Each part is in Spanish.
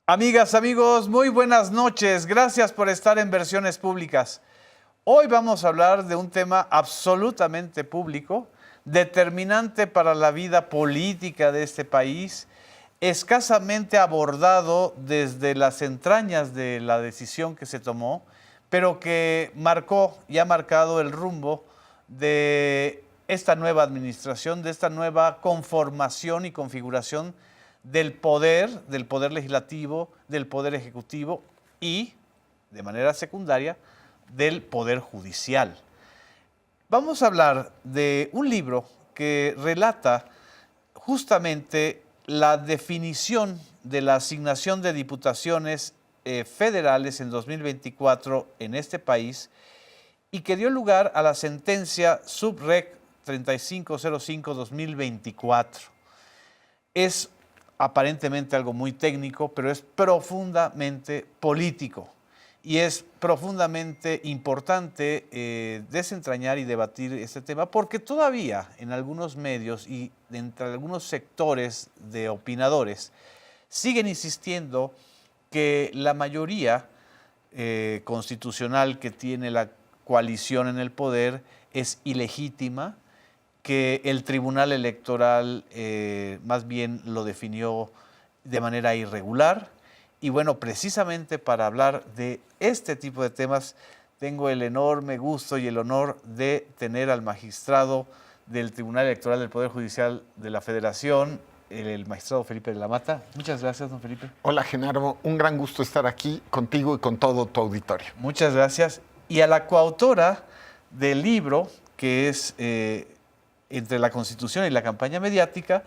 Amigas, amigos, muy buenas noches. Gracias por estar en Versiones Públicas. Hoy vamos a hablar de un tema absolutamente público, determinante para la vida política de este país, escasamente abordado desde las entrañas de la decisión que se tomó, pero que marcó y ha marcado el rumbo de esta nueva administración, de esta nueva conformación y configuración del poder legislativo, del poder ejecutivo y, de manera secundaria, del poder judicial. Vamos a hablar de un libro que relata justamente la definición de la asignación de diputaciones federales en 2024 en este país y que dio lugar a la sentencia Subrec 3505-2024. Es aparentemente algo muy técnico, pero es profundamente político y es profundamente importante desentrañar y debatir este tema porque todavía en algunos medios y entre algunos sectores de opinadores siguen insistiendo que la mayoría constitucional que tiene la coalición en el poder es ilegítima, que el Tribunal Electoral más bien lo definió de manera irregular. Y bueno, precisamente para hablar de este tipo de temas, tengo el enorme gusto y el honor de tener al magistrado del Tribunal Electoral del Poder Judicial de la Federación, el magistrado Felipe de la Mata. Muchas gracias, don Felipe. Hola, Genaro. Un gran gusto estar aquí contigo y con todo tu auditorio. Muchas gracias. Y a la coautora del libro, que es Entre la Constitución y la Campaña Mediática,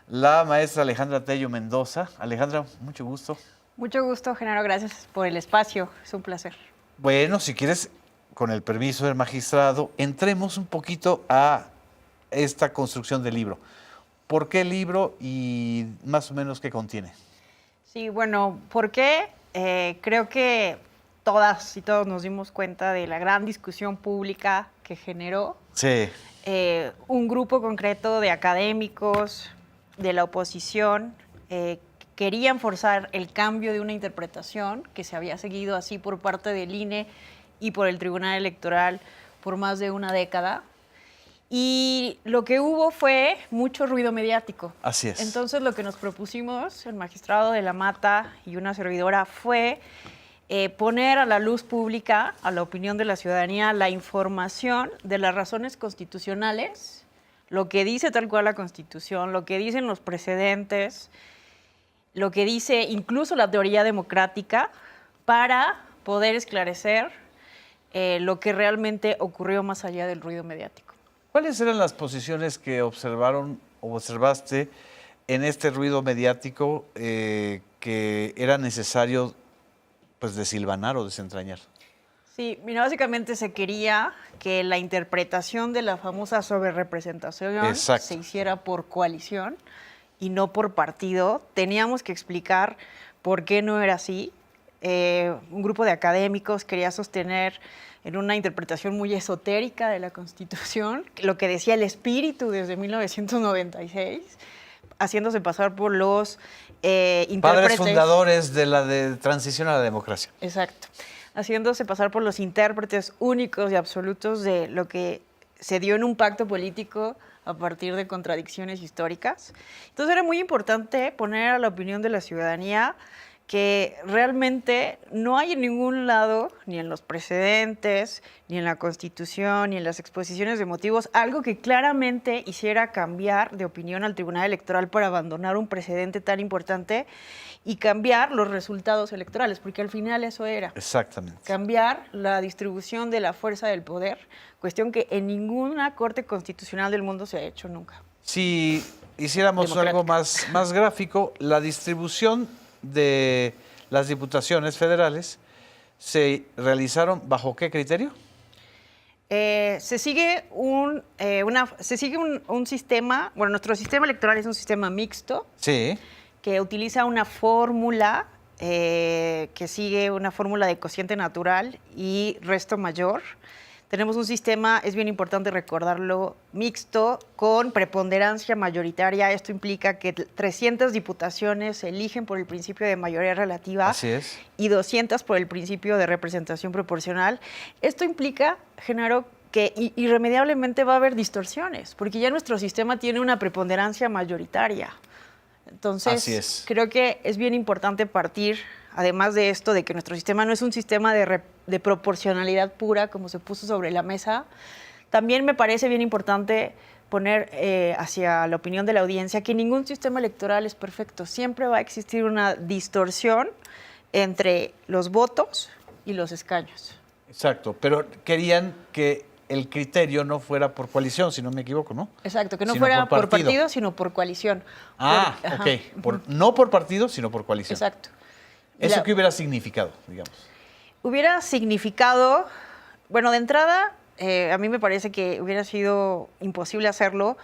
la maestra Alejandra Tello Mendoza. Alejandra, mucho gusto. Mucho gusto, Genaro. Gracias por el espacio. Es un placer. Bueno, si quieres, con el permiso del magistrado, entremos un poquito a esta construcción del libro. ¿Por qué el libro y más o menos qué contiene? Sí, bueno, ¿por qué? Creo que todas y todos nos dimos cuenta de la gran discusión pública que generó. Sí. Un grupo concreto de académicos de la oposición querían forzar el cambio de una interpretación que se había seguido así por parte del INE y por el Tribunal Electoral por más de una década. Y lo que hubo fue mucho ruido mediático. Así es. Entonces lo que nos propusimos, el magistrado de la Mata y una servidora, fue poner a la luz pública, a la opinión de la ciudadanía, la información de las razones constitucionales, lo que dice tal cual la Constitución, lo que dicen los precedentes, lo que dice incluso la teoría democrática, para poder esclarecer lo que realmente ocurrió más allá del ruido mediático. ¿Cuáles eran las posiciones que observaste en este ruido mediático que era necesario pues desilvanar o desentrañar? Sí, mira, básicamente se quería que la interpretación de la famosa sobrerepresentación se hiciera por coalición y no por partido. Teníamos que explicar por qué no era así. Un grupo de académicos quería sostener en una interpretación muy esotérica de la Constitución, lo que decía el espíritu desde 1996, haciéndose pasar por los intérpretes. Padres fundadores de la transición a la democracia. Exacto. Haciéndose pasar por los intérpretes únicos y absolutos de lo que se dio en un pacto político a partir de contradicciones históricas. Entonces era muy importante poner a la opinión de la ciudadanía que realmente no hay en ningún lado, ni en los precedentes, ni en la Constitución, ni en las exposiciones de motivos, algo que claramente hiciera cambiar de opinión al Tribunal Electoral para abandonar un precedente tan importante y cambiar los resultados electorales, porque al final eso era. Exactamente. Cambiar la distribución de la fuerza del poder, cuestión que en ninguna corte constitucional del mundo se ha hecho nunca. Si hiciéramos algo más gráfico, la distribución de las diputaciones federales se realizaron ¿bajo qué criterio? Se sigue un sistema, bueno, nuestro sistema electoral es un sistema mixto. Sí. Que utiliza una fórmula que sigue una fórmula de cociente natural y resto mayor. tenemos un sistema, es bien importante recordarlo, mixto, con preponderancia mayoritaria. Esto implica que 300 diputaciones se eligen por el principio de mayoría relativa. Así es. Y 200 por el principio de representación proporcional. Esto implica, Genaro, que irremediablemente va a haber distorsiones, porque ya nuestro sistema tiene una preponderancia mayoritaria. Entonces, creo que es bien importante partir, además de esto, de que nuestro sistema no es un sistema de proporcionalidad pura, como se puso sobre la mesa. También me parece bien importante poner hacia la opinión de la audiencia que ningún sistema electoral es perfecto. Siempre va a existir una distorsión entre los votos y los escaños. Exacto, pero querían que el criterio no fuera por coalición, si no me equivoco, ¿no? Exacto, que no Sino fuera por partido, sino por coalición. No por partido, sino por coalición. Exacto. ¿Eso qué hubiera significado, digamos? Hubiera significado, bueno, de entrada, a mí me parece que hubiera sido imposible hacerlo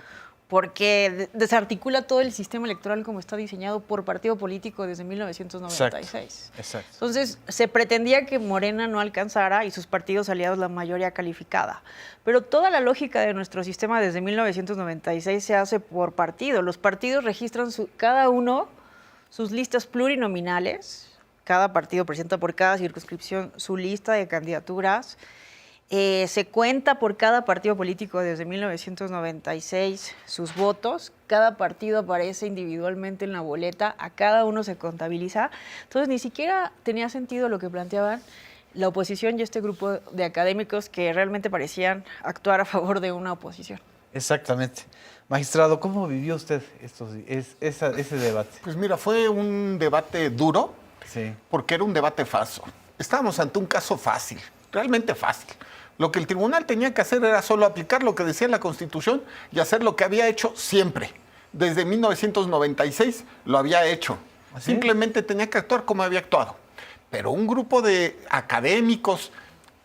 porque desarticula todo el sistema electoral como está diseñado por partido político desde 1996. Exacto. Entonces, se pretendía que Morena no alcanzara y sus partidos aliados la mayoría calificada. Pero toda la lógica de nuestro sistema desde 1996 se hace por partido. Los partidos registran cada uno sus listas plurinominales. Cada partido presenta por cada circunscripción su lista de candidaturas. Se cuenta por cada partido político desde 1996 sus votos. Cada partido aparece individualmente en la boleta, a cada uno se contabiliza. Entonces, ni siquiera tenía sentido lo que planteaban la oposición y este grupo de académicos que realmente parecían actuar a favor de una oposición. Exactamente. Magistrado, ¿cómo vivió usted ese debate? Pues mira, fue un debate duro, Sí. porque era un debate falso. Estábamos ante un caso fácil, realmente fácil. Lo que el tribunal tenía que hacer era solo aplicar lo que decía la Constitución y hacer lo que había hecho siempre. Desde 1996 lo había hecho. ¿Así? Simplemente tenía que actuar como había actuado. Pero un grupo de académicos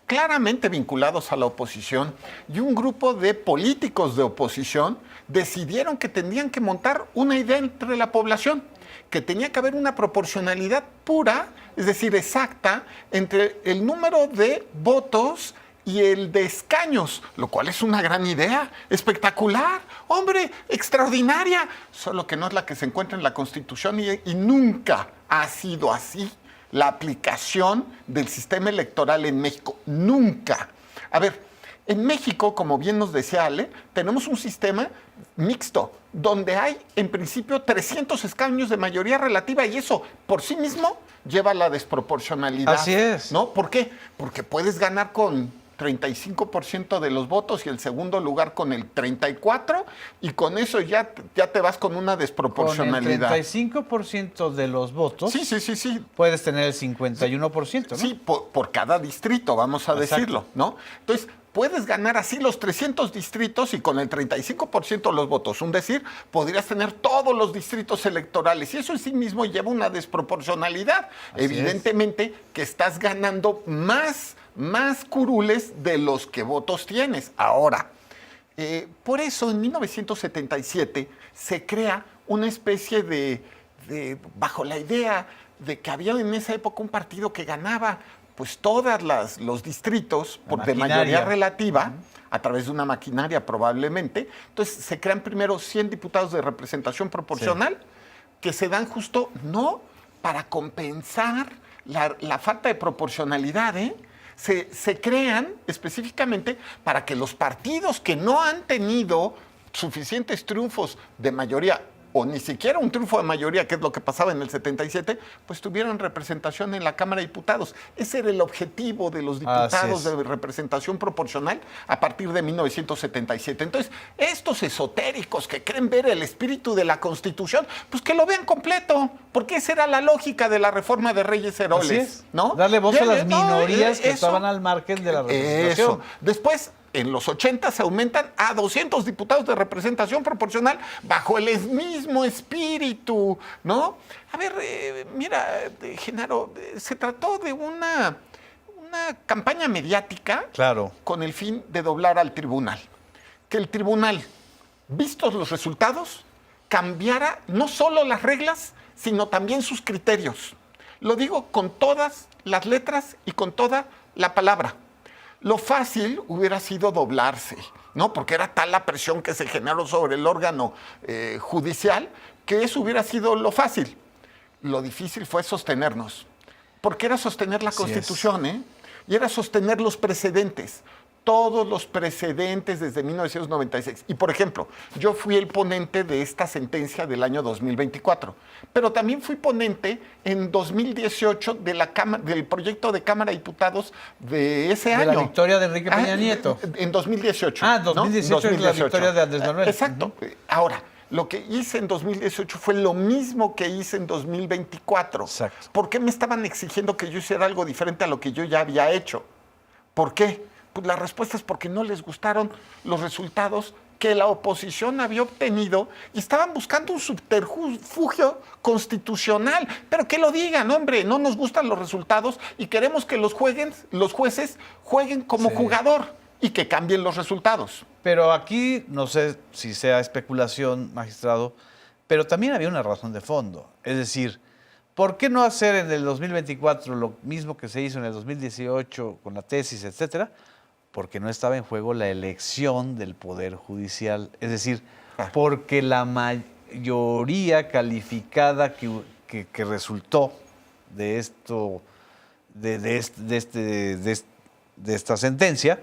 claramente vinculados a la oposición y un grupo de políticos de oposición decidieron que tenían que montar una idea entre la población, que tenía que haber una proporcionalidad pura, es decir, exacta, entre el número de votos y el de escaños, lo cual es una gran idea, espectacular, hombre, extraordinaria, solo que no es la que se encuentra en la Constitución y nunca ha sido así la aplicación del sistema electoral en México, nunca. A ver, en México, como bien nos decía Ale, tenemos un sistema mixto, donde hay en principio 300 escaños de mayoría relativa y eso por sí mismo lleva a la desproporcionalidad. Así es. ¿No? ¿Por qué? Porque puedes ganar con 35% de los votos y el segundo lugar con el 34% y con eso ya te vas con una desproporcionalidad. Con el 35% de los votos Sí. puedes tener el 51%, ¿no? Sí, por cada distrito, vamos a Exacto. decirlo, ¿no? Entonces, puedes ganar así los 300 distritos y con el 35% de los votos. Un decir, podrías tener todos los distritos electorales y eso en sí mismo lleva una desproporcionalidad. Así Evidentemente que estás ganando más curules de los que votos tienes. Ahora, por eso en 1977 se crea una especie de bajo la idea de que había en esa época un partido que ganaba pues todos los distritos de mayoría relativa, a través de una maquinaria probablemente. Entonces se crean primero 100 diputados de representación proporcional que se dan justo no para compensar la falta de proporcionalidad, se crean específicamente para que los partidos que no han tenido suficientes triunfos de mayoría o ni siquiera un triunfo de mayoría, que es lo que pasaba en el 77, pues tuvieron representación en la Cámara de Diputados. Ese era el objetivo de los diputados de representación proporcional a partir de 1977. Entonces, estos esotéricos que creen ver el espíritu de la Constitución, pues que lo vean completo, porque esa era la lógica de la reforma de Reyes Heroles. Así es. ¿No? Darle voz a las minorías que eso. estaban al margen de la representación. Eso. Después, en los 80 se aumentan a 200 diputados de representación proporcional bajo el mismo espíritu, ¿no? A ver, mira, Genaro, se trató de una campaña mediática con el fin de doblar al tribunal. Que el tribunal, vistos los resultados, cambiara no solo las reglas, sino también sus criterios. Lo digo con todas las letras y con toda la palabra. Lo fácil hubiera sido doblarse, ¿no? Porque era tal la presión que se generó sobre el órgano judicial que eso hubiera sido lo fácil. Lo difícil fue sostenernos, porque era sostener la Constitución, y era sostener los precedentes. Todos los precedentes desde 1996. Y, por ejemplo, yo fui el ponente de esta sentencia del año 2024, pero también fui ponente en 2018 del proyecto de Cámara de Diputados de ese año. De la victoria de Enrique Peña Nieto. En 2018. 2018 es la victoria de Andrés Manuel. Exacto. Ahora, lo que hice en 2018 fue lo mismo que hice en 2024. Exacto. ¿Por qué me estaban exigiendo que yo hiciera algo diferente a lo que yo ya había hecho? ¿Por qué? Pues la respuesta es porque no les gustaron los resultados que la oposición había obtenido y estaban buscando un subterfugio constitucional. Pero que lo digan, hombre, no nos gustan los resultados y queremos que los jueces jueguen como jugador y que cambien los resultados. Pero aquí, no sé si sea especulación, magistrado, pero también había una razón de fondo. Es decir, ¿por qué no hacer en el 2024 lo mismo que se hizo en el 2018 con la tesis, etcétera? Porque no estaba en juego la elección del Poder Judicial. Es decir, porque la mayoría calificada que resultó de esto, de esta sentencia,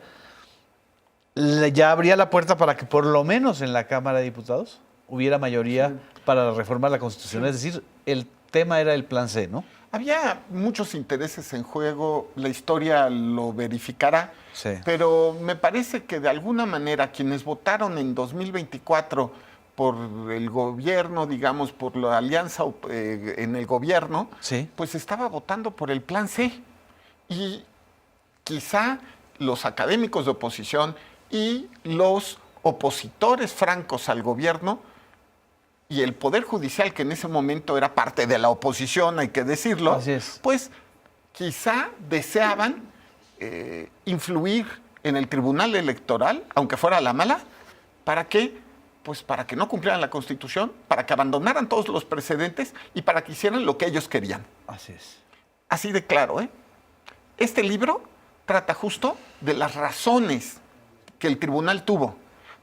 ya abría la puerta para que por lo menos en la Cámara de Diputados hubiera mayoría para reformar la Constitución. Es decir, el tema era el plan C, ¿no? Había muchos intereses en juego, la historia lo verificará, pero me parece que de alguna manera quienes votaron en 2024 por el gobierno, digamos, por la alianza en el gobierno, pues estaba votando por el plan C. Y quizá los académicos de oposición y los opositores francos al gobierno y el Poder Judicial, que en ese momento era parte de la oposición, hay que decirlo, pues quizá deseaban influir en el Tribunal Electoral, aunque fuera a la mala, ¿para qué? Pues para que no cumplieran la Constitución, para que abandonaran todos los precedentes y para que hicieran lo que ellos querían. Así es. Así de claro, ¿eh? Este libro trata justo de las razones que el tribunal tuvo.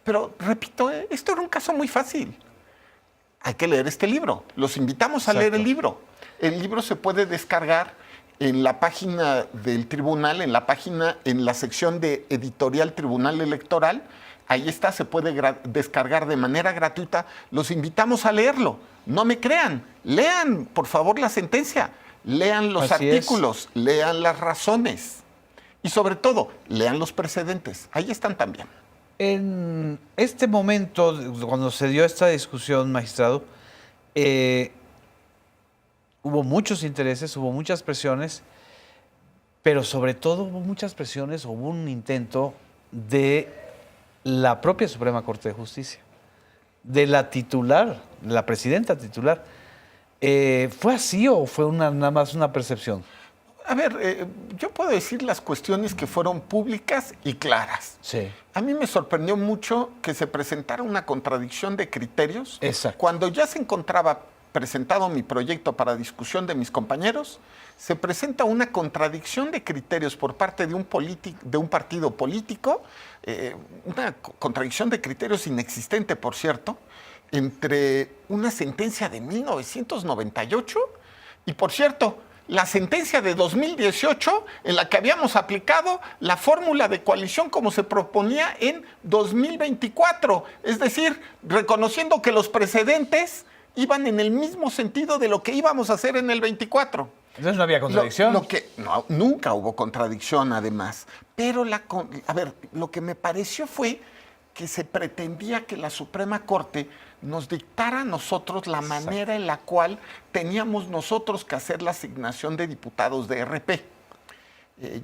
Pero, repito, esto era un caso muy fácil. Hay que leer este libro. Los invitamos a leer el libro. El libro se puede descargar en la página del tribunal, en la sección de editorial Tribunal Electoral. Ahí está, se puede descargar de manera gratuita. Los invitamos a leerlo. No me crean. Lean, por favor, la sentencia. Lean los artículos. Lean las razones. Y sobre todo, lean los precedentes. Ahí están también. En este momento, cuando se dio esta discusión, magistrado, hubo muchos intereses, hubo muchas presiones, pero sobre todo hubo muchas presiones, hubo un intento de la propia Suprema Corte de Justicia, de la titular, de la presidenta titular. ¿Fue así o fue nada más una percepción? A ver, yo puedo decir las cuestiones que fueron públicas y claras. Sí. A mí me sorprendió mucho que se presentara una contradicción de criterios. Exacto. Cuando ya se encontraba presentado mi proyecto para discusión de mis compañeros, se presenta una contradicción de criterios por parte de un partido político, una contradicción de criterios inexistente, por cierto, entre una sentencia de 1998 y, por cierto, la sentencia de 2018 en la que habíamos aplicado la fórmula de coalición como se proponía en 2024. Es decir, reconociendo que los precedentes iban en el mismo sentido de lo que íbamos a hacer en el 24. Entonces no había contradicción. No, nunca hubo contradicción, además. Pero, lo que me pareció fue que se pretendía que la Suprema Corte nos dictara a nosotros la manera en la cual teníamos nosotros que hacer la asignación de diputados de RP,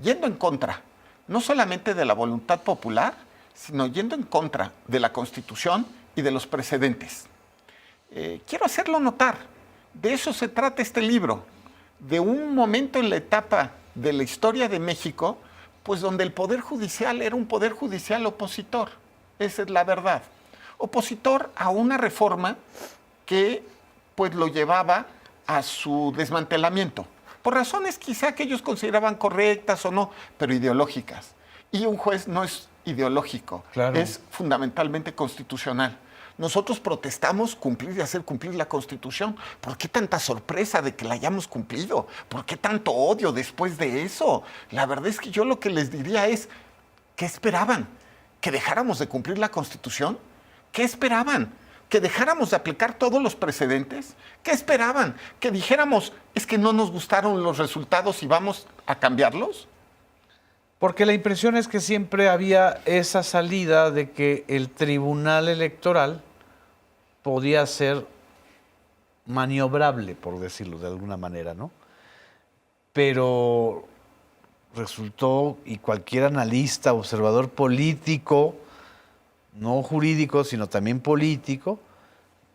yendo en contra, no solamente de la voluntad popular, sino yendo en contra de la Constitución y de los precedentes. Quiero hacerlo notar, de eso se trata este libro, de un momento en la etapa de la historia de México, pues donde el Poder Judicial era un Poder Judicial opositor, esa es la verdad. Opositor a una reforma que pues lo llevaba a su desmantelamiento, por razones quizá que ellos consideraban correctas o no, pero ideológicas. Y un juez no es ideológico, Claro. es fundamentalmente constitucional. Nosotros protestamos cumplir y hacer cumplir la Constitución. ¿Por qué tanta sorpresa de que la hayamos cumplido? ¿Por qué tanto odio después de eso? La verdad es que yo lo que les diría es, ¿qué esperaban? ¿Que dejáramos de cumplir la Constitución? ¿Qué esperaban? ¿Que dejáramos de aplicar todos los precedentes? ¿Qué esperaban? ¿Que dijéramos, es que no nos gustaron los resultados y vamos a cambiarlos? Porque la impresión es que siempre había esa salida de que el tribunal electoral podía ser maniobrable, por decirlo de alguna manera, ¿no? Pero resultó, y cualquier analista, observador político, no jurídico, sino también político,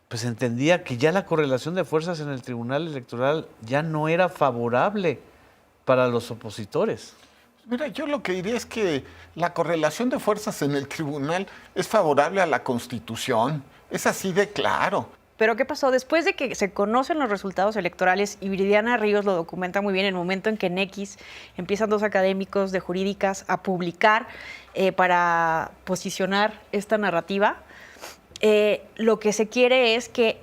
pues entendía que ya la correlación de fuerzas en el tribunal electoral ya no era favorable para los opositores. Mira, yo lo que diría es que la correlación de fuerzas en el tribunal es favorable a la Constitución. Es así de claro. Pero ¿qué pasó? Después de que se conocen los resultados electorales, y Viridiana Ríos lo documenta muy bien, en el momento en que en X empiezan 2 académicos de jurídicas a publicar para posicionar esta narrativa, lo que se quiere es que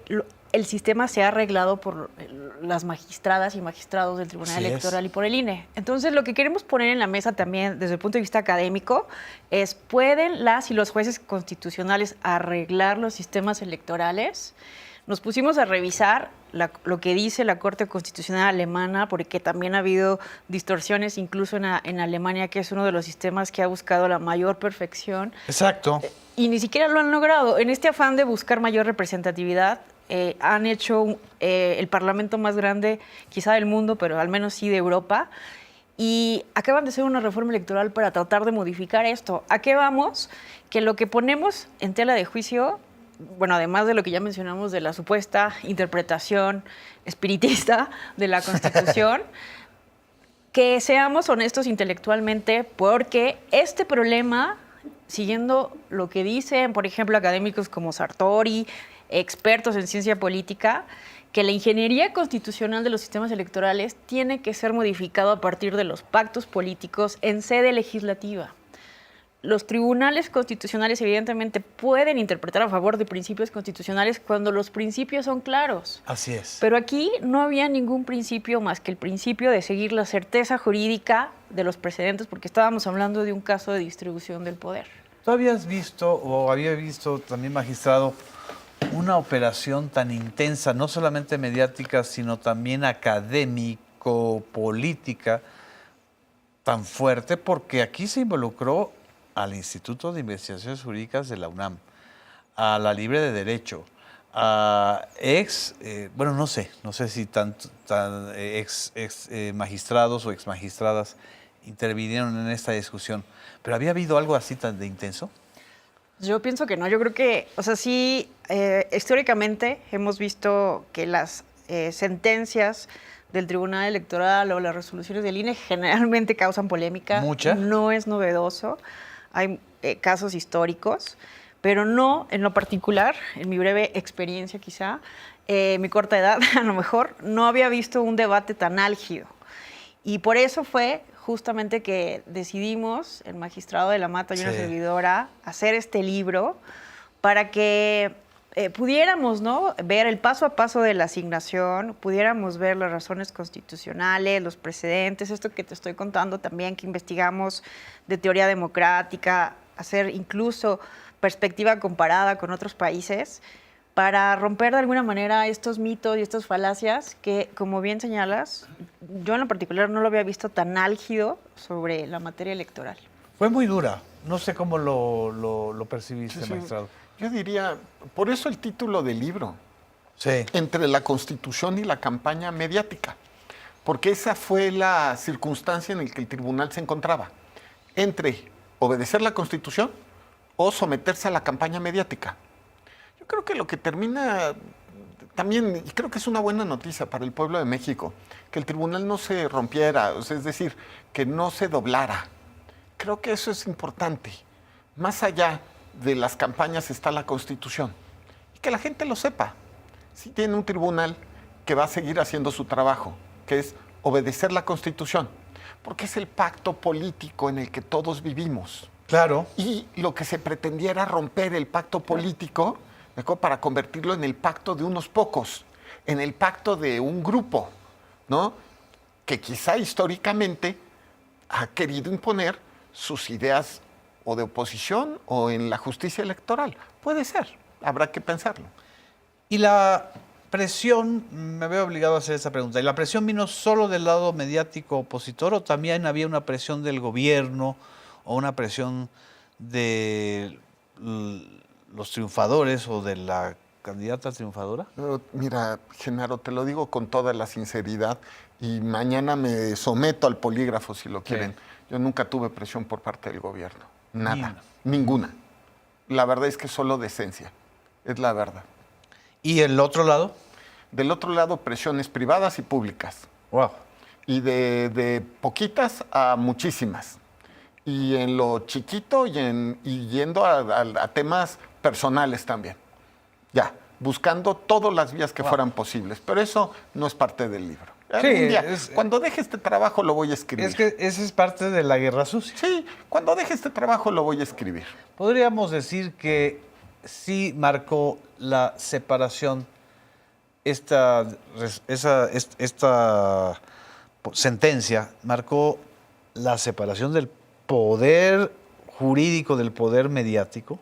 el sistema sea arreglado por las magistradas y magistrados del Tribunal Así Electoral es. y por el INE. Entonces, lo que queremos poner en la mesa también, desde el punto de vista académico, es, ¿pueden las y los jueces constitucionales arreglar los sistemas electorales? Nos pusimos a revisar lo que dice la Corte Constitucional alemana, porque también ha habido distorsiones incluso en Alemania, que es uno de los sistemas que ha buscado la mayor perfección. Exacto. Y ni siquiera lo han logrado. En este afán de buscar mayor representatividad, han hecho el parlamento más grande, quizá del mundo, pero al menos sí de Europa, y acaban de hacer una reforma electoral para tratar de modificar esto. ¿A qué vamos? Que lo que ponemos en tela de juicio, bueno, además de lo que ya mencionamos de la supuesta interpretación espiritista de la Constitución, que seamos honestos intelectualmente, porque este problema, siguiendo lo que dicen, por ejemplo, académicos como Sartori, expertos en ciencia política, que la ingeniería constitucional de los sistemas electorales tiene que ser modificado a partir de los pactos políticos en sede legislativa. Los tribunales constitucionales evidentemente pueden interpretar a favor de principios constitucionales cuando los principios son claros. Así es. Pero aquí no había ningún principio más que el principio de seguir la certeza jurídica de los precedentes, porque estábamos hablando de un caso de distribución del poder. ¿Tú habías visto o había visto también, magistrado, una operación tan intensa, no solamente mediática, sino también académico-política, tan fuerte? Porque aquí se involucró al Instituto de Investigaciones Jurídicas de la UNAM, a la Libre de Derecho, a no sé si ex magistrados o ex magistradas intervinieron en esta discusión, pero ¿había habido algo así tan de intenso? Yo pienso que no, yo creo que, o sea, sí, históricamente hemos visto que las sentencias del Tribunal Electoral o las resoluciones del INE generalmente causan polémica. ¿Mucha? No es novedoso, hay casos históricos, pero no, en lo particular, en mi breve experiencia quizá, mi corta edad a lo mejor, no había visto un debate tan álgido. Y por eso fue justamente que decidimos, el magistrado de la Mata y una servidora, hacer este libro para que pudiéramos, ¿no?, ver el paso a paso de la asignación, pudiéramos ver las razones constitucionales, los precedentes, esto que te estoy contando también, que investigamos de teoría democrática, hacer incluso perspectiva comparada con otros países, para romper de alguna manera estos mitos y estas falacias que, como bien señalas, yo en lo particular no lo había visto tan álgido sobre la materia electoral. Fue muy dura. No sé cómo lo percibiste, Sí, sí. magistrado. Yo diría, por eso el título del libro, Sí. entre la Constitución y la campaña mediática, porque esa fue la circunstancia en la que el tribunal se encontraba, entre obedecer la Constitución o someterse a la campaña mediática. Yo creo que lo que termina también, y creo que es una buena noticia para el pueblo de México, que el tribunal no se rompiera, o sea, es decir, que no se doblara. Creo que eso es importante. Más allá de las campañas está la Constitución. Y que la gente lo sepa. Sí tiene un tribunal que va a seguir haciendo su trabajo, que es obedecer la Constitución. porque es el pacto político en el que todos vivimos. Claro. Y lo que se pretendía era romper el pacto político, ¿de acuerdo?, para convertirlo en el pacto de unos pocos, en el pacto de un grupo, ¿no?, que quizá históricamente ha querido imponer sus ideas o de oposición o en la justicia electoral. Puede ser, habrá que pensarlo. Y la presión, me veo obligado a hacer esa pregunta, ¿y la presión vino solo del lado mediático opositor o también había una presión del gobierno o una presión de los triunfadores o de la candidata triunfadora? Mira, Genaro, te lo digo con toda la sinceridad y mañana me someto al polígrafo si lo quieren. Yo nunca tuve presión por parte del gobierno. Nada. Ninguna. La verdad es que solo decencia. Es la verdad. ¿Y el otro lado? Del otro lado, presiones privadas y públicas. Wow. Y de poquitas a muchísimas. Y en lo chiquito y yendo a temas personales también. Ya, buscando todas las vías que fueran posibles. Pero eso no es parte del libro. Sí, Algún día, cuando deje este trabajo lo voy a escribir. Es que esa es parte de la guerra sucia. Sí, cuando deje este trabajo lo voy a escribir. Podríamos decir que sí marcó la separación, esta sentencia marcó la separación del poder jurídico del poder mediático.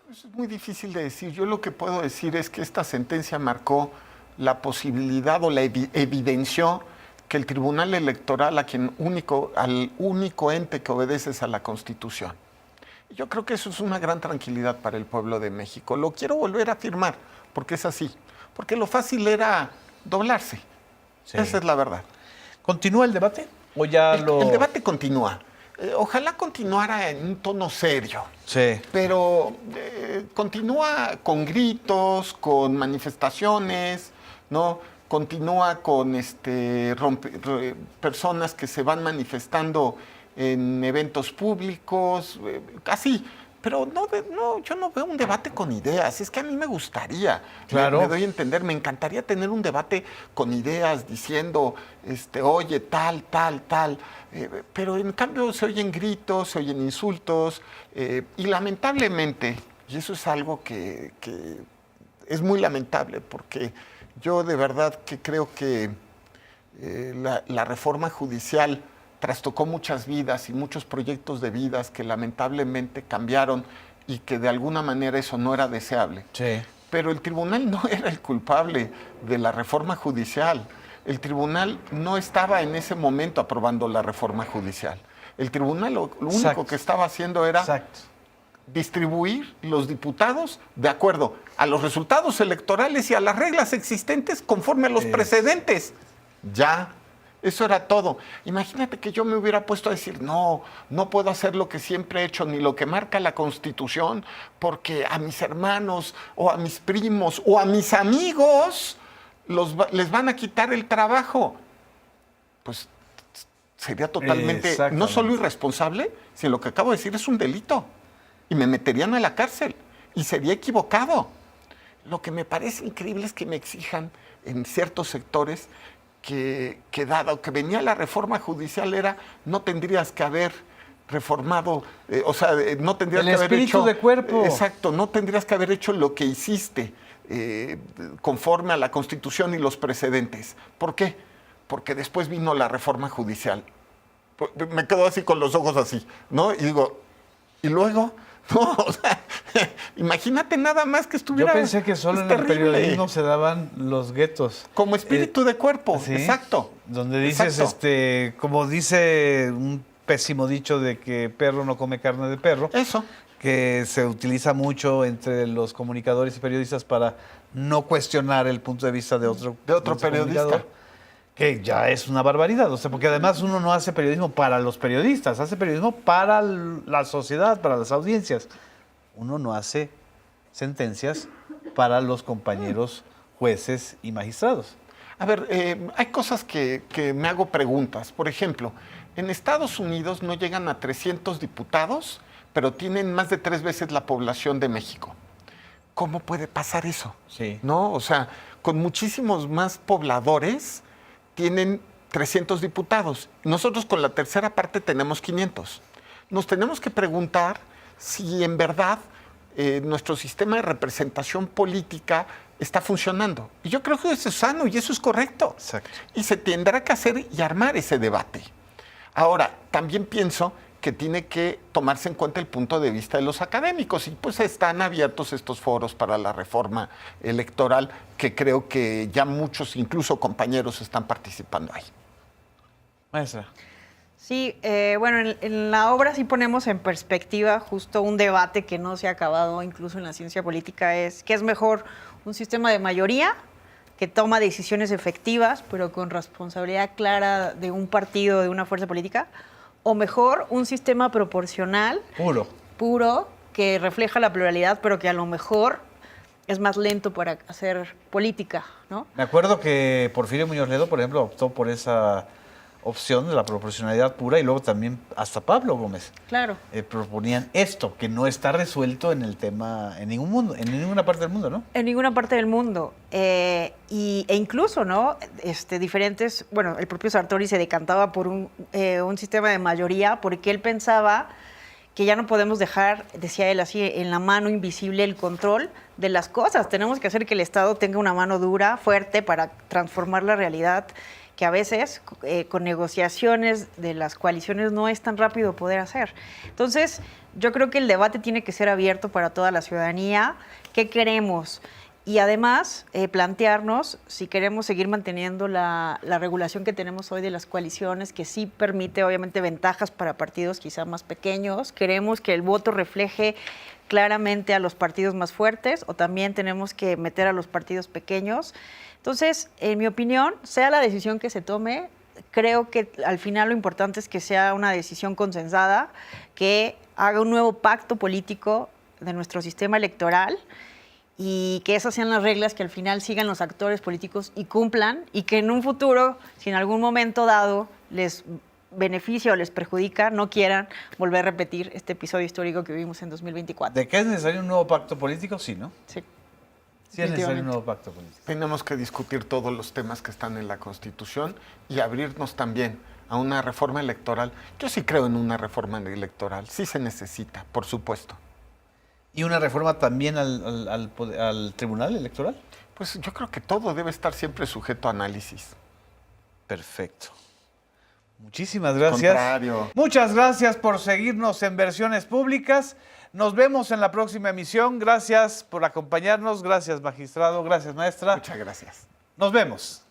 Eso es muy difícil de decir. Yo lo que puedo decir es que esta sentencia marcó la posibilidad o la evidenció que el Tribunal Electoral, al único ente que obedece es a la Constitución. Yo creo que eso es una gran tranquilidad para el pueblo de México. Lo quiero volver a afirmar, porque es así. Porque lo fácil era doblarse. Sí. Esa es la verdad. ¿Continúa el debate? ¿O ya el debate continúa. Ojalá continuara en un tono serio. Sí. Pero continúa con gritos, con manifestaciones, ¿no? Continúa con personas que se van manifestando en eventos públicos, así. Pero yo no veo un debate con ideas. Es que a mí me gustaría, claro. Me doy a entender, me encantaría tener un debate con ideas diciendo, oye, tal. Pero en cambio se oyen gritos, se oyen insultos, y lamentablemente, y eso es algo que es muy lamentable, porque yo de verdad que creo que la reforma judicial trastocó muchas vidas y muchos proyectos de vidas que lamentablemente cambiaron y que de alguna manera eso no era deseable. Sí. Pero el tribunal no era el culpable de la reforma judicial. El tribunal no estaba en ese momento aprobando la reforma judicial. El tribunal lo único que estaba haciendo era distribuir los diputados de acuerdo a los resultados electorales y a las reglas existentes conforme a los precedentes. Ya. Eso era todo. Imagínate que yo me hubiera puesto a decir, no puedo hacer lo que siempre he hecho, ni lo que marca la Constitución, porque a mis hermanos, o a mis primos, o a mis amigos, les van a quitar el trabajo. Pues sería totalmente, no solo irresponsable, sino lo que acabo de decir es un delito. Y me meterían a la cárcel. Y sería equivocado. Lo que me parece increíble es que me exijan en ciertos sectores que dado que venía la reforma judicial no tendrías que haber reformado, no tendrías que haber hecho... El espíritu de cuerpo. Exacto, no tendrías que haber hecho lo que hiciste conforme a la Constitución y los precedentes. ¿Por qué? Porque después vino la reforma judicial. Me quedo así con los ojos así, ¿no? Y digo, ¿y luego? No, o sea, imagínate nada más que estuviera... Yo pensé que solo en el periodismo se daban los guetos. Como espíritu de cuerpo, ¿sí? Exacto. Donde dices, como dice un pésimo dicho de que perro no come carne de perro. Eso. Que se utiliza mucho entre los comunicadores y periodistas para no cuestionar el punto de vista de otro periodista. Que ya es una barbaridad, porque además uno no hace periodismo para los periodistas, hace periodismo para la sociedad, para las audiencias. Uno no hace sentencias para los compañeros jueces y magistrados. A ver, hay cosas que me hago preguntas. Por ejemplo, en Estados Unidos no llegan a 300 diputados, pero tienen más de 3 veces la población de México. ¿Cómo puede pasar eso? Sí. ¿No? O sea, con muchísimos más pobladores tienen 300 diputados. Nosotros con la tercera parte tenemos 500. Nos tenemos que preguntar si en verdad nuestro sistema de representación política está funcionando. Y yo creo que eso es sano y eso es correcto. Exacto. Y se tendrá que hacer y armar ese debate. Ahora, también pienso que tiene que tomarse en cuenta el punto de vista de los académicos y pues están abiertos estos foros para la reforma electoral que creo que ya muchos, incluso compañeros, están participando ahí. Maestra. Sí, bueno, en la obra sí ponemos en perspectiva justo un debate que no se ha acabado incluso en la ciencia política, es ¿qué es mejor? ¿Un sistema de mayoría que toma decisiones efectivas pero con responsabilidad clara de un partido, de una fuerza política? ¿O mejor un sistema proporcional, puro, que refleja la pluralidad pero que a lo mejor es más lento para hacer política, ¿no? Me acuerdo que Porfirio Muñoz Ledo, por ejemplo, optó por esa opción de la proporcionalidad pura y luego también hasta Pablo Gómez. Claro. Proponían esto, que no está resuelto en el tema, en ninguna parte del mundo, ¿no? En ninguna parte del mundo. E incluso, ¿no? Diferentes, bueno, el propio Sartori se decantaba por un sistema de mayoría porque él pensaba que ya no podemos dejar, decía él así, en la mano invisible el control de las cosas. Tenemos que hacer que el Estado tenga una mano dura, fuerte, para transformar la realidad, que a veces con negociaciones de las coaliciones no es tan rápido poder hacer. Entonces, yo creo que el debate tiene que ser abierto para toda la ciudadanía. ¿Qué queremos? Y además, plantearnos si queremos seguir manteniendo la regulación que tenemos hoy de las coaliciones, que sí permite, obviamente, ventajas para partidos quizá más pequeños. Queremos que el voto refleje claramente a los partidos más fuertes, o también tenemos que meter a los partidos pequeños. Entonces, en mi opinión, sea la decisión que se tome, creo que al final lo importante es que sea una decisión consensada, que haga un nuevo pacto político de nuestro sistema electoral y que esas sean las reglas que al final sigan los actores políticos y cumplan, y que en un futuro, si en algún momento dado les beneficia o les perjudica, no quieran volver a repetir este episodio histórico que vivimos en 2024. ¿De qué es necesario un nuevo pacto político? Sí, ¿no? Sí. Sí es necesario un nuevo pacto político. Tenemos que discutir todos los temas que están en la Constitución y abrirnos también a una reforma electoral. Yo sí creo en una reforma electoral, sí se necesita, por supuesto. ¿Y una reforma también al Tribunal Electoral? Pues yo creo que todo debe estar siempre sujeto a análisis. Perfecto. Muchísimas gracias. Contrario. Muchas gracias por seguirnos en Versiones Públicas. Nos vemos en la próxima emisión. Gracias por acompañarnos. Gracias, magistrado. Gracias, maestra. Muchas gracias. Nos vemos.